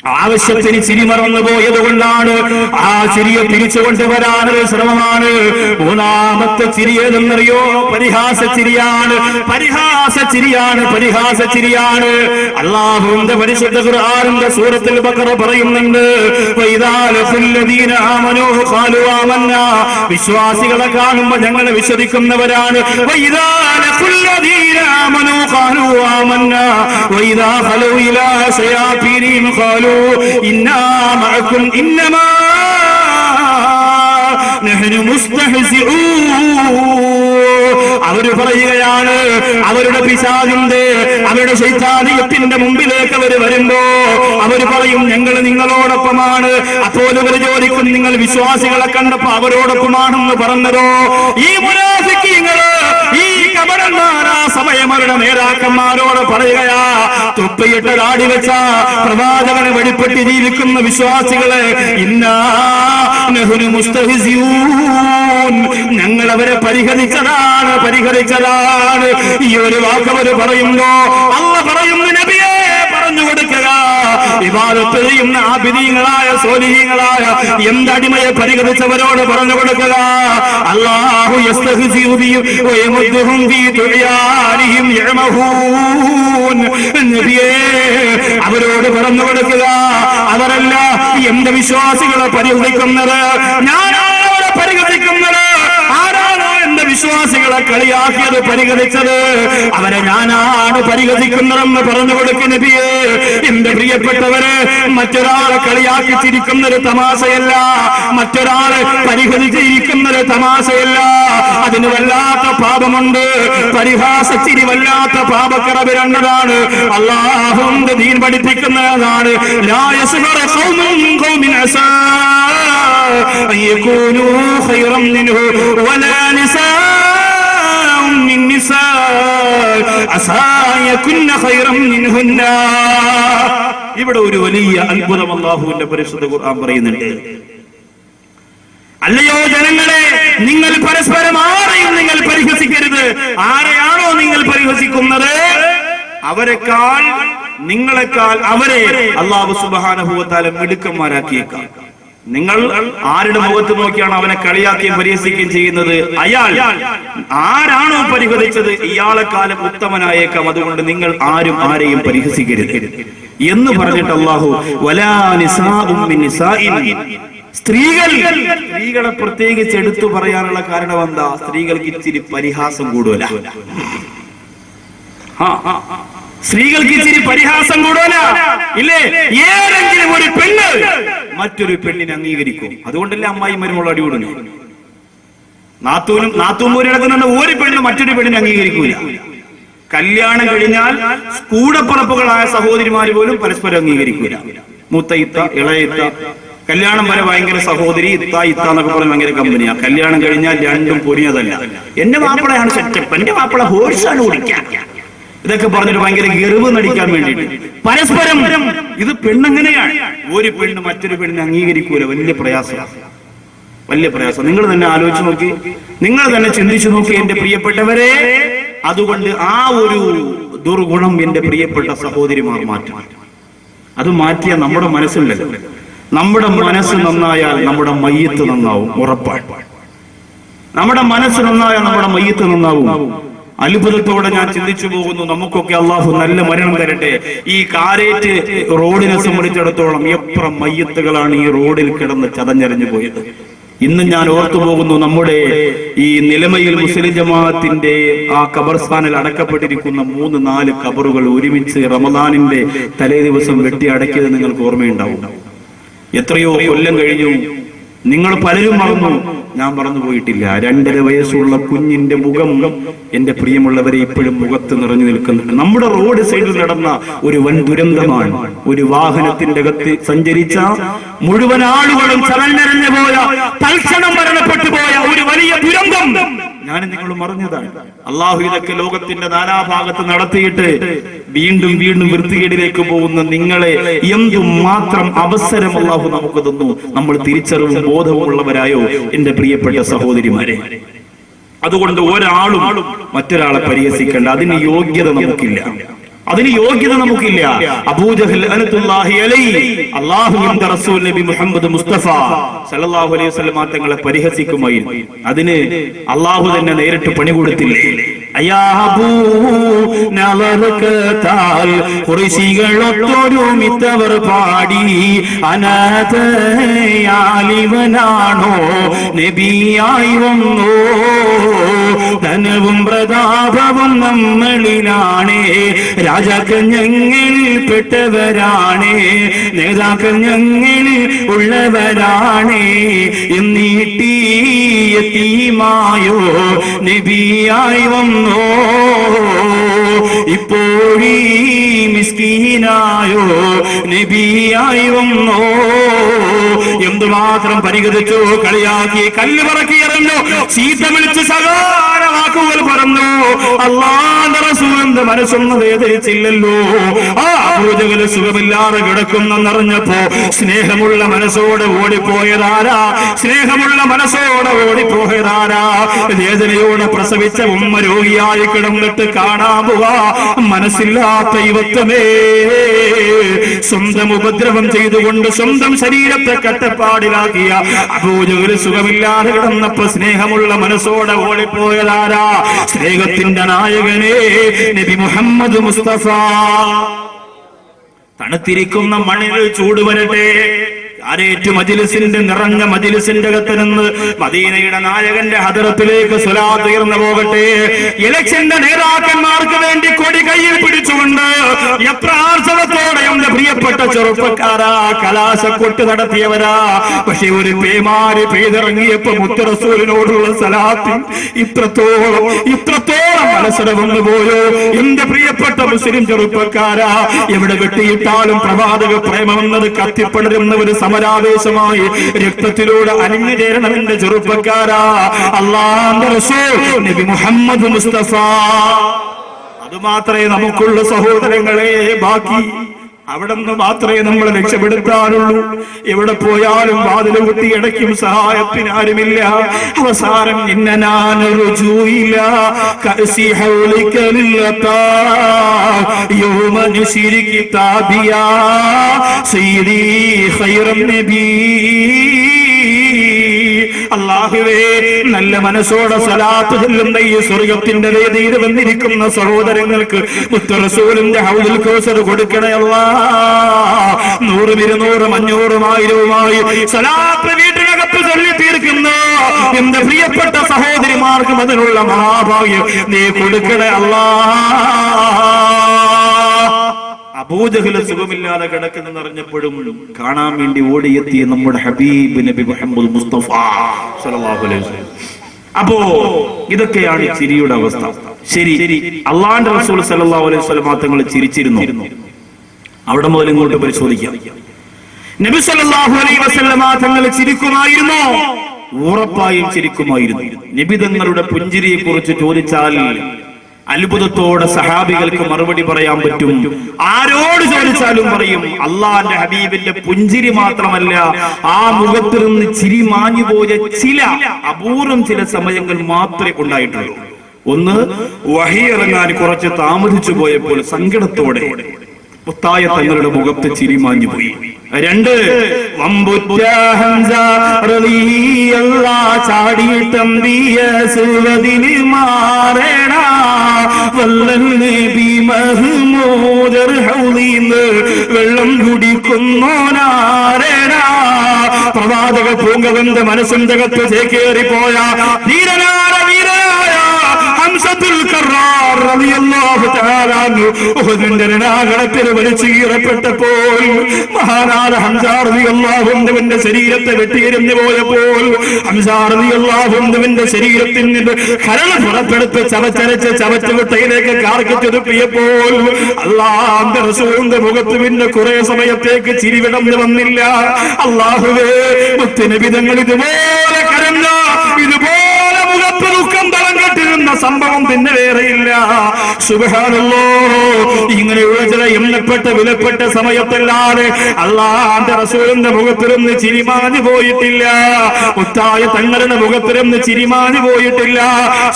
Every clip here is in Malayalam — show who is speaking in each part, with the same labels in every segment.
Speaker 1: ആവശ്യത്തിന് ചിരി മറന്നു പോയത് കൊണ്ടാണ് ആ ചിരിയെ തിരിച്ചു കൊണ്ടുവരാനൊരു ശ്രമമാണ്. മൂന്നാമത്തെ ചിരി ഏതെന്നറിയോ? പരിഹാസ ചിരിയാണ്. അല്ലാഹുവിന്റെ പരിശുദ്ധ ഖുർആനിന്റെ സൂറത്തുൽ ബഖറ പറയുന്നുണ്ട്, വിശ്വാസികളെ കാണുമ്പോൾ ഞങ്ങൾ വിശ്വസിക്കുന്നവരാണ്. അവര് പറയുകയാണ്, അവരുടെ പിശാചിന്റെ, അവരുടെ ശൈത്താനിയത്തിന്റെ മുമ്പിലേക്ക് അവർ വരുമ്പോ അവര് പറയും ഞങ്ങൾ നിങ്ങളോടൊപ്പമാണ്. അപ്പോൾ അവർ ചോദിക്കും, നിങ്ങൾ വിശ്വാസികളെ കണ്ടപ്പോ അവരോടൊപ്പമാണെന്ന് പറഞ്ഞതോ? ഈ മുനാഫിക്കീങ്ങള്, ഈ കപടന്മാർ ആ സമയം അവരുടെ നേതാക്കന്മാരോട് പറയുകയാ, തുപ്പയിട്ട താടി വെച്ച പ്രവാചകനെ വെളിപ്പെട്ട് ജീവിക്കുന്ന വിശ്വാസികളെ, ഞങ്ങൾ അവരെ പരിഹരിച്ചതാണ്. ഈ ഒരു വാക്ക് അവര് പറയുമ്പോ അല്ലാഹു പറയുന്നു, നബിയെ പറഞ്ഞു കൊടുക്കുക, ഇബാദത്ത് ചെയ്യുന്ന ആബിദീങ്ങളായ സ്വാലിഹീങ്ങളായ എന്തടിമയെ പരിഹരിച്ചവരോട് പറഞ്ഞു കൊടുക്കുക, അല്ലാഹു യസ്തഹ്സിഉ ബിഹിം വയമുദ്ദുഹും ഫീ തുഅയാനിഹിം യഅമഹൂൻ. നബിയേ അവരോട് പറഞ്ഞു കൊടുക്കുക, അവരല്ല എന്റെ വിശ്വാസികളെ പരിഹരിക്കുന്നത്, ഞാനാണ് അവരെ പരിഹരിക്കുന്നത്. ആരാണോ എന്റെ വിശ്വാസികളെ കളിയാക്കിയത്, പരിഹരിച്ചത്, അവരെ ഞാനാണ് പരിഹരിക്കുന്നതെന്ന് പറഞ്ഞു കൊടുക്കുന്ന നബിയേ. എന്റെ പ്രിയപ്പെട്ടവരെ, മറ്റൊരാളെ കളിയാക്കി ചിരിക്കുന്നൊരു തമാശയല്ല, മറ്റൊരാളെ പരിഹരിച്ചിരിക്കുന്നൊരു തമാശയല്ല. അതിന് വല്ലാത്ത പാപമുണ്ട്. പരിഹാസച്ചിരി വല്ലാത്ത പാപക്കറവ് രണ്ടതാണ്. അല്ലാഹുവിന്റെ ദീൻ പഠിപ്പിക്കുന്നതാണ്, ലാ യസ്ഖറു ഖൗമുൻ ഖൗമിൻ അസാ അൻ യകൂനൂ ഖൈറൻ മിൻഹു വലാ നിസാഉൻ മിൻ നിസാ അസാ യകുന്ന ഖൈറൻ മിൻഹുന്ന. ഇവിടെ ഒരു വലിയ അത്ഭുതം അല്ലാഹുവിന്റെ പരിശുദ്ധ ഖുർആൻ പറയുന്നുണ്ട്. അല്ലയോ ജനങ്ങളെ, നിങ്ങൾ പരസ്പരം ആരെയും നിങ്ങൾ പരിഹസിക്കരുത്. ആരെയാണോ നിങ്ങൾ പരിഹസിക്കുന്നത്, അവരെക്കാൾ, നിങ്ങളെക്കാൾ അവരെ അല്ലാഹു സുബ്ഹാനഹു വ തആല മിടുക്കന്മാരാക്കിയേക്കാം. നിങ്ങൾ ആരുടെ മുഖത്ത് നോക്കിയാണ് അവനെ കളിയാക്കുകയും പരിഹസിക്കുകയും ചെയ്യുന്നത്, അയാൾ ആരാണോ പരിഹസിച്ചത് ഇയാളെക്കാലം ഉത്തമനായേക്കാം. അതുകൊണ്ട് നിങ്ങൾ ആരും ആരെയും പരിഹസിക്കരുത് എന്ന് പറഞ്ഞിട്ട് അല്ലാഹു വലാ നിസാഉം മിൻ നിസാഇൻ, സ്ത്രീകളെ പ്രത്യേകിച്ച് എടുത്തു പറയാനുള്ള കാരണം എന്താ? സ്ത്രീകൾക്ക് ഇച്ചിരി പരിഹാസം കൂടുതല. സ്ത്രീകൾക്ക് ഇച്ചിരി പരിഹാസം കൂടുതല, ഇല്ലേ? ഏതെങ്കിലും ഒരു പെണ്ണ് മറ്റൊരു പെണ്ണിനെ അംഗീകരിക്കും. അതുകൊണ്ടല്ലേ അമ്മായി മരുമോൾ അടികൂടുന്നു. നാത്തൂമ്പൂരിടക്കുന്ന ഒരു പെണ്ണ് മറ്റൊരു പെണ്ണിനെ അംഗീകരിക്കൂല. കല്യാണം കഴിഞ്ഞാൽ കൂടപ്പറപ്പുകളായ സഹോദരിമാര് പോലും പരസ്പരം അംഗീകരിക്കൂല. മൂത്തയിത്ത, ഇളയിത്ത, കല്യാണം വരെ ഭയങ്കര സഹോദരി, ഇത്ത എന്നൊക്കെ പറഞ്ഞ ഭയങ്കര കമ്പനിയാ. കല്യാണം കഴിഞ്ഞാൽ രണ്ടും പൊരിഞ്ഞതല്ല. എന്റെ മാപ്പിളയാണ് സെറ്റപ്പ്, എന്റെ മാപ്പിള ഹോഴ്സാണ് ഓടിക്കാൻ, ഇതൊക്കെ പറഞ്ഞിട്ട് ഭയങ്കര ഗർവ് നടിക്കാൻ വേണ്ടിയിട്ട് പരസ്പരം. ഇത് പെണ്ണെങ്ങനെയാണ്? ഒരു പെണ്ണ് മറ്റൊരു പെണ്ണിനെ അംഗീകരിക്കൂല. വലിയ പ്രയാസം. നിങ്ങൾ തന്നെ ആലോചിച്ച് നോക്കി, നിങ്ങൾ തന്നെ ചിന്തിച്ചു നോക്കി എന്റെ പ്രിയപ്പെട്ടവരെ. അതുകൊണ്ട് ആ ഒരു ദുർഗുണം എന്റെ പ്രിയപ്പെട്ട സഹോദരിമാർ മാറ്റണം. അത് മാറ്റിയാൽ നമ്മുടെ മനസ്സുണ്ടല്ലോ, നമ്മുടെ മനസ്സ് നന്നായാൽ നമ്മുടെ മയ്യത്ത് നന്നാവും, ഉറപ്പാണ്. നമ്മുടെ മനസ്സ് നന്നായാൽ നമ്മുടെ മയ്യത്ത് നന്നാവും. അത്ഭുതത്തോടെ ഞാൻ ചിന്തിച്ചു പോകുന്നു, നമുക്കൊക്കെ അള്ളാഹു നല്ല മരണം തരട്ടെ. ഈ കാരേറ്റ് റോഡിനെ സംബന്ധിച്ചിടത്തോളം എത്ര മയ്യത്തുകളാണ് ഈ റോഡിൽ കിടന്ന് ചതഞ്ഞരഞ്ഞു പോയത്. ഇന്ന് ഞാൻ ഓർത്തു പോകുന്നു, നമ്മുടെ ഈ നിലമയിൽ മുസ്ലിം ജമാഅത്തിന്റെ ആ ഖബർസ്ഥാനിൽ അടക്കപ്പെട്ടിരിക്കുന്ന 3-4 ഖബറുകൾ ഒരുമിച്ച് റമദാനിന്റെ തലേ ദിവസം വെട്ടി അടക്കിയത് നിങ്ങൾക്ക് ഓർമ്മയുണ്ടാവും. എത്രയോ കൊല്ലം കഴിഞ്ഞു, നിങ്ങൾ പലരും മറന്നു, ഞാൻ മറന്നു പോയിട്ടില്ല. 2.5 വയസ്സുള്ള കുഞ്ഞിന്റെ മുഖം എന്റെ പ്രിയമുള്ളവരെ ഇപ്പോഴും മുഖത്ത് നിറഞ്ഞു നിൽക്കുന്നുണ്ട്. നമ്മുടെ റോഡ് സൈഡിൽ നടന്ന ഒരു വൻ ദുരന്തമാണ്. ഒരു വാഹനത്തിന്റെ അകത്ത് സഞ്ചരിച്ച മുഴുവൻ ആളുകളും ചലഞ്ഞരഞ്ഞു പോയ, തൽക്ഷണം മരണപ്പെട്ടു പോയ ഒരു വലിയ ദുരന്തം ഞാൻ നിങ്ങൾ മറഞ്ഞതാണ്. അള്ളാഹു ഇതൊക്കെ ലോകത്തിന്റെ നാനാഭാഗത്ത് നടത്തിയിട്ട് വീണ്ടും വീണ്ടും വൃത്തികേടിലേക്ക് പോകുന്ന നിങ്ങളെ എന്തുമാത്രം അവസരം അള്ളാഹു നമുക്ക് തന്നു. നമ്മൾ തിരിച്ചറിവും ബോധവുമുള്ളവരായോ എന്റെ പ്രിയപ്പെട്ട സഹോദരിമാരെ? അതുകൊണ്ട് ഒരാളും മറ്റൊരാളെ പരിഹസിക്കേണ്ട, അതിന് യോഗ്യത നമുക്കില്ല. അതിന് യോഗ്യത നമുക്കില്ല. അബൂജഹൽ അനത്തുല്ലാഹി അലൈഹി അല്ലാഹുവിന്റെ റസൂൽ നബി മുഹമ്മദ് മുസ്തഫ സല്ലല്ലാഹു അലൈഹി വസല്ലം തങ്ങളെ പരിഹസിക്കുമായിരുന്നു. അതിന് അല്ലാഹു തന്നെ നേരിട്ട് പണി കൊടുത്തില്ലേ? ഖുറൈശികളൊത്തൊരുമിത്തവർ പാടി അനാഥയാലിവനാണോ നബിയായി വന്നോ, ധനവും പ്രതാപവും നമ്മളിലാണേ, രാജാക്കൾ ഞങ്ങളിൽ പെട്ടവരാണേ, നേതാക്കൾ ഞങ്ങളിൽ ഉള്ളവരാണേ, എന്നീട്ടി യതീമായോ നബിയായി വന്നോ, ഇപ്പോഴീ മിസ്കീനായോ നബിയായി വന്നോ. എന്തുമാത്രം പരിഗണിച്ചു, കളിയാക്കി, കല്ല് പറക്കി എറിഞ്ഞു, ചീത്ത വിളിച്ച് സകാര വാക്കുകൾ പറഞ്ഞു. അല്ലാഹുവിന്റെ റസൂലിന്റെ മനസ്സൊന്നും വേദനിച്ചില്ലല്ലോ. ആ അബൂജഹൽ സുഖമില്ലാതെ കിടക്കുന്നെന്നറിഞ്ഞപ്പോ സ്നേഹമുള്ള മനസ്സോടെ ഓടിപ്പോയതാരാ? സ്നേഹമുള്ള മനസ്സോടെ ഓടിപ്പോയതാരാ? വേദനയോടെ പ്രസവിച്ച ഉമ്മ രോഗിയായി കിടന്നിട്ട് കാണാൻ പോവാ മനസ്സില്ലാത്ത യുവത്വമേ, സ്വന്തം ഉപദ്രവം ചെയ്തുകൊണ്ട് സ്വന്തം ശരീരത്തെ കട്ടപ്പാടിലാക്കിയ അബൂജഹൽ സുഖമില്ലാതെ കിടന്നപ്പോ സ്നേഹമുള്ള മനസ്സോടെ ഓടിപ്പോയതാരാ? സ്നേഹത്തിന്റെ നായകനെ നബി മുഹമ്മദ് മുസ്തഫ. തണുത്തിരിക്കുന്ന മണ്ണിൽ ചൂട് വരട്ടെ, ആരേറ്റു മജ്ലിസിന്റെ നിറഞ്ഞ മജ്ലിസിന്റെ അകത്ത് നിന്ന് മദീനയുടെ നായകന്റെ ഹദറത്തിലേക്ക് സ്വലാത്ത് ഉയർന്നു പോകട്ടെ. ഇലക്ഷന്റെ നേതാക്കന്മാർക്ക് വേണ്ടി കൊടി കയ്യിൽ പിടിച്ചുകൊണ്ട് പ്രാർത്ഥനത്തോടെ എന്റെ പ്രിയപ്പെട്ട ചെറുപ്പക്കാരാ, കലാശക്കൊട്ട് നടത്തിയവരാ. പക്ഷെ ഒരു പേമാരി പെയ്തിറങ്ങിയപ്പോ മുത്ത് റസൂലിനോടുള്ള സലാത്തിൽ ഇത്രത്തോളം മനസ്സിന് വന്നു പോയോ എന്റെ പ്രിയപ്പെട്ട മുസ്ലിം ചെറുപ്പക്കാരാ. എവിടെ വെട്ടിയിട്ടാലും പ്രവാചക പ്രേമമെന്നത് കത്തിപ്പടരുന്ന ഒരു സമരാവേശമായി രക്തത്തിലൂടെ അലിഞ്ഞു ചേരണം എന്റെ ചെറുപ്പക്കാരാ. അല്ലാഹുവിന്റെ റസൂൽ നബി മുഹമ്മദ് മുസ്തഫ. അതുമാത്രമേ നമുക്കുള്ള സഹോദരങ്ങളെ ബാക്കി. അവിടെ നിന്ന് മാത്രമേ നമ്മൾ രക്ഷപ്പെടുത്താനുള്ളൂ. എവിടെ പോയാലും വാതിൽ കുത്തി അടയ്ക്കും, സഹായത്തിന് ആരുമില്ല. അവസാനം ഇന്നനാനറുജൂയില്ല കഅസി ഹൗലികലില്ലതാ യൗമൻ ശിരികി താബിയാ സയ്യിദി ഖൈറൻ നബി. അല്ലാഹുവേ, നല്ല മനസ്സോടെ സ്വലാത്ത് ചൊല്ലുന്ന ഈ സ്വർഗത്തിന്റെ വേദിയിൽ വന്നിരിക്കുന്ന സഹോദരങ്ങൾക്ക് മുത്ത് റസൂലിന്റെ ഹൗദുൽ കൗസർ കൊടുക്കണേ അല്ലാഹ്. 100, 200, 500, 1000 സ്വലാത്ത് വീട്ടിനകത്ത് ചൊല്ലി തീർക്കുന്ന എന്റെ പ്രിയപ്പെട്ട സഹോദരിമാർക്കും അതിനുള്ള മഹാഭാഗ്യം നീ കൊടുക്കണേ അല്ലാഹ്. അബൂജഹൽ സുഖമില്ലാതെ കിടക്കുന്നെന്ന് അറിഞ്ഞപ്പോഴും കാണാൻ വേണ്ടി ഓടിയെത്തിയ നമ്മുടെ ഹബീബ് നബി മുഹമ്മദ് മുസ്തഫ സല്ലല്ലാഹു അലൈഹി വസല്ലം. അപ്പോ ഇതൊക്കെയാണ് ചിരിയുടെ അവസ്ഥ. ശരി, അള്ളാഹുവിന്റെ റസൂൽ സല്ലല്ലാഹു അലൈഹി വസല്ലം തങ്ങൾ ചിരിച്ചിരുന്നു. അവിടെ മുതൽ ഇങ്ങോട്ട് പരിശോധിക്കാം. നബി സല്ലല്ലാഹു അലൈഹി വസല്ലം തങ്ങൾ ചിരിക്കുമായിരുന്നു, ഉറപ്പായും ചിരിക്കുമായിരുന്നു. നബി തങ്ങളുടെ പുഞ്ചിരിയെ കുറിച്ച് ചോദിച്ചാൽ അത്ഭുതത്തോടെ സഹാബികൾക്ക് മറുപടി പറയാൻ പറ്റും. ആരോട് ചോദിച്ചാലും പറയും. അള്ളാന്റെ ഹബീബിന്റെ പുഞ്ചിരി മാത്രമല്ല, ആ മുഖത്തിൽ നിന്ന് ചിരി മാഞ്ഞുപോയ ചില അപൂർവം ചില സമയങ്ങൾ മാത്രമേ ഉണ്ടായിട്ടുള്ളൂ. ഒന്ന്, വഹി ഇറങ്ങാൻ കുറച്ച് താമസിച്ചു പോയപ്പോൾ സങ്കടത്തോടെ മുത്തായ തങ്ങളുടെ മുഖത്ത് ചിരി മാഞ്ഞുപോയി. 2, ചാടിയിട്ടമ്പിയ സുവദിന് മാറേണ വല്ലൻ നബി മഹ്മൂദർ ഹൗദീന്ന് വെള്ളം കുടിക്കുന്നോനാരേണ. പ്രവാചക പൂങ്കവന്റെ മനസ്സിന്റെ അകത്ത് ചേക്കേറിപ്പോയ ധീരനായ ഹംസത്തുൽ കറാർ റളിയല്ലാഹു തആല അൻഹു ഉഹുദിന്റെ രണാകളത്തിൽ വലിച്ചു കീറപ്പെട്ടപ്പോൾ മഹാനായ ഹംസ റളിയല്ലാഹു അൻഹുവിന്റെ ശരീരത്തെ വെട്ടിയെരിഞ്ഞു പോയപ്പോൾ ഹംസ റളിയല്ലാഹു അൻഹുവിന്റെ ശരീരത്തിൽ നിന്ന് കരൾ പുറപ്പെടുത്ത് ചവച്ചുവിട്ടയിലേക്ക് കാർക്കിച്ചൊതുപ്പിയപ്പോൾ അല്ലാഹുവിന്റെ റസൂലിന്റെ മുഖത്ത് പിന്നെ കുറെ സമയത്തേക്ക് ചിരി വിടർന്നു വന്നില്ല. അല്ലാഹുവേ, മുത്തുനബി തങ്ങൾ ഇതുപോലെ കരഞ്ഞ, ഇതുപോലെ മുഖത്ത് ദുഃഖം തളം കെട്ടിരുന്ന സംഭവം പിന്നെ വേറെയില്ല. സുബ്ഹാനല്ലാഹ്. ഇങ്ങനെയുള്ള ചില എണ്ണപ്പെട്ട വിലപ്പെട്ട സമയത്തല്ലാതെ അല്ലാഹുവിന്റെ റസൂലിന്റെ മുഖത്തിലൊന്ന് ചിരിമാഞ്ഞു പോയിട്ടില്ല. മുത്തായ തങ്ങളുടെ മുഖത്തിലൊന്ന് ചിരിമാഞ്ഞു പോയിട്ടില്ല.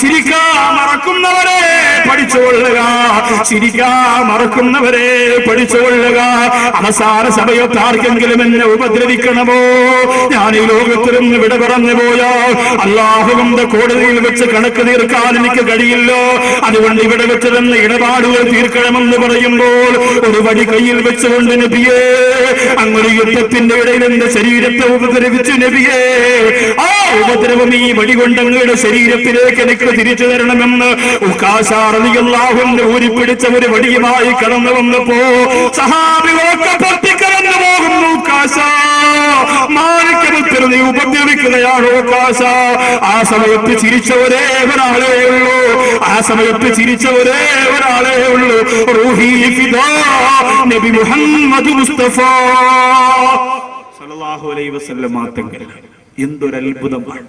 Speaker 1: ചിരിക്കാൻ മറക്കുന്നവരെ പഠിച്ചുകൊള്ളുക, ചിരിക്കാൻ മറക്കുന്നവരെ പഠിച്ചുകൊള്ളുക. അവസാന സമയത്ത് ആർക്കെങ്കിലും എന്നെ ഉപദ്രവിക്കണമോ, ഞാൻ ഈ ലോകത്തിൽ നിന്ന് വിട പറഞ്ഞു പോയാൽ അല്ലാഹുവിന്റെ കോടതിയിൽ വെച്ച് കണക്ക് തീർക്കാൻ എനിക്ക് കഴിയില്ലോ. അതുകൊണ്ട് ഇവിടെ വെച്ച് തന്നെ ഇടപാടുകൾ തീർക്കണമെന്ന് പറയുമ്പോൾ ഒരു വടി കയ്യിൽ വെച്ചുകൊണ്ട് നബിയേ, അങ്ങനെ യുദ്ധത്തിന്റെ ഇടയിൽ എന്റെ ശരീരത്തെ ഉപദ്രവിച്ചു നബിയേ, ആ ഉപദ്രവം ഈ വടി കൊണ്ട് അങ്ങയുടെ ശരീരത്തിലേക്ക് എനിക്ക് തിരിച്ചു തരണമെന്ന് ഉക്കാശാറിയാഹുവിന്റെ ഊരിപ്പിടിച്ച ഒരു വടിയുമായി കടന്നു വന്നപ്പോ സഹാബികളൊക്കെ പൊട്ടിക്കടന്നു പോകുന്നു. മാനിക്കത്തിൽ നീ ഉപദ്രവിക്കുകയാണോ കാശ? ആ സമയത്ത് ചിരിച്ച ഒരേ ഒരാളേ ഉള്ളൂ, ആ സമയത്ത് ചിരിച്ച ഒരേ ഒരാളേ ഉള്ളൂ. റൂഹി ഫിദാ നബി മുഹമ്മദ് മുസ്തഫ സല്ലല്ലാഹു അലൈഹി വസല്ലം തങ്ങൾ. എന്തൊരു അത്ഭുതമാണ്!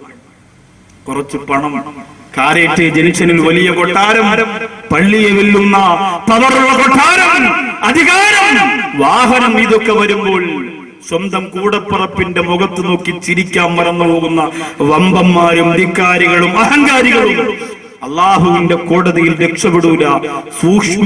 Speaker 1: കുറച്ച് പണം, കാരേറ്റ് ജംഗ്ഷനിൽ വലിയ കൊട്ടാരം, പള്ളിയെ വെല്ലുന്ന പവറുള്ള കൊട്ടാരം, അധികാരം, വാഹനം, ഇതൊക്കെ വരുമ്പോൾ സ്വന്തം കൂടപ്പറപ്പിന്റെ മുഖത്ത് നോക്കി ചിരിക്കാൻ മറന്നുപോകുന്ന വമ്പന്മാരും ധിക്കാരികളും അഹങ്കാരികളും അള്ളാഹുവിന്റെ കോടതിയിൽ രക്ഷപ്പെടൂല. സൂക്ഷ്മ